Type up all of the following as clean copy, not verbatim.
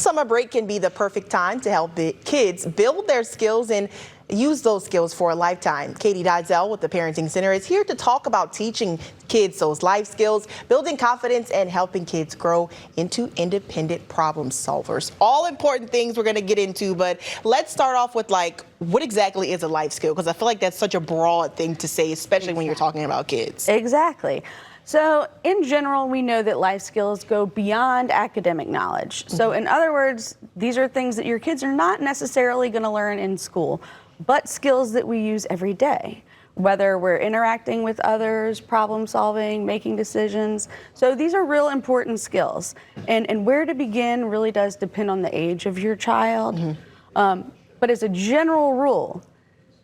Summer break can be the perfect time to help kids build their skills and use those skills for a lifetime. Katie Dilzell with the Parenting Center is here to talk about teaching kids those life skills, building confidence, and helping kids grow into independent problem solvers. All important things we're going to get into, but let's start off with what exactly is a life skill? Because I feel like that's such a broad thing to say, especially when you're talking about kids. Exactly. So in general, we know that life skills go beyond academic knowledge. So in other words, these are things that your kids are not necessarily going to learn in school, but skills that we use every day, whether we're interacting with others, problem solving, making decisions. So these are real important skills. And where to begin really does depend on the age of your child. But as a general rule,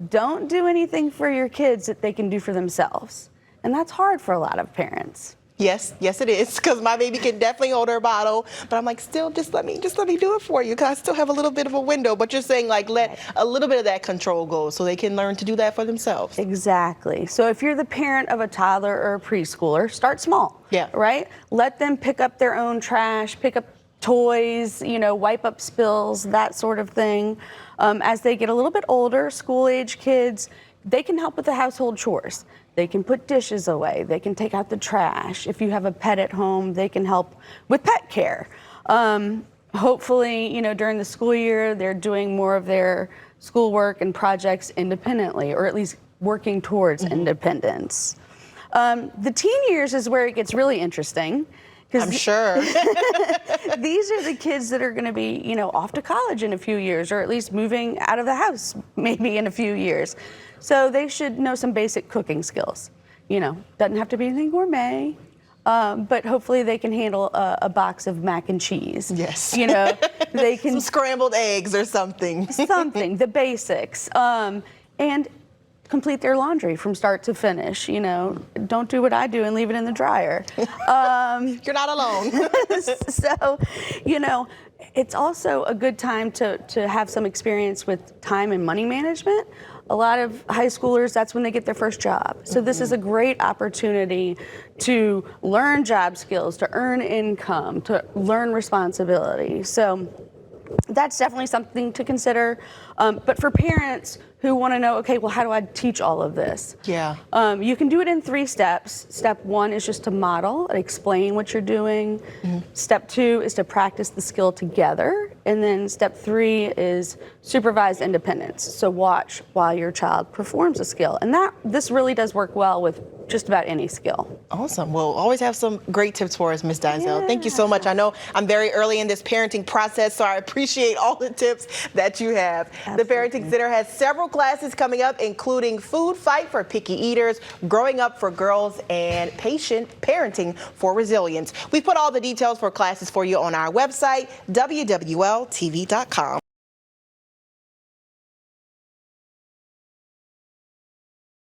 don't do anything for your kids that they can do for themselves. And that's hard for a lot of parents. Yes, it is, because my baby can definitely hold her bottle, but I'm like, still, just let me do it for you, because I still have a little bit of a window. But you're saying let a little bit of that control go so they can learn to do that for themselves. Exactly. So if you're the parent of a toddler or a preschooler, start small. Yeah. Right? Let them pick up their own trash, pick up toys, wipe up spills, that sort of thing. As they get a little bit older, school-age kids, they can help with the household chores. They can put dishes away. They can take out the trash. If you have a pet at home, they can help with pet care. Hopefully, during the school year, they're doing more of their schoolwork and projects independently, or at least working towards independence. The teen years is where it gets really interesting. I'm sure. These are the kids that are going to be, off to college in a few years, or at least moving out of the house maybe in a few years. So they should know some basic cooking skills. Doesn't have to be anything gourmet, but hopefully they can handle a box of mac and cheese. Yes. They can some scrambled eggs or something. The basics, and complete their laundry from start to finish. Don't do what I do and leave it in the dryer. You're not alone. So, it's also a good time to have some experience with time and money management. A lot of high schoolers, that's when they get their first job. So this is a great opportunity to learn job skills, to earn income, to learn responsibility. So that's definitely something to consider. But for parents who want to know, okay, well, how do I teach all of this? Yeah. You can do it in 3 steps. Step 1 is just to model and explain what you're doing. Step 2 is to practice the skill together. And then step 3 is supervised independence. So watch while your child performs a skill. And this really does work well with just about any skill. Awesome. Well, always have some great tips for us, Ms. Dilzell. Yeah. Thank you so much. I know I'm very early in this parenting process, so I appreciate all the tips that you have. Absolutely. The Parenting Center has several classes coming up, including Food Fight for Picky Eaters, Growing Up for Girls, and Patient Parenting for Resilience. We've put all the details for classes for you on our website, wwltv.com.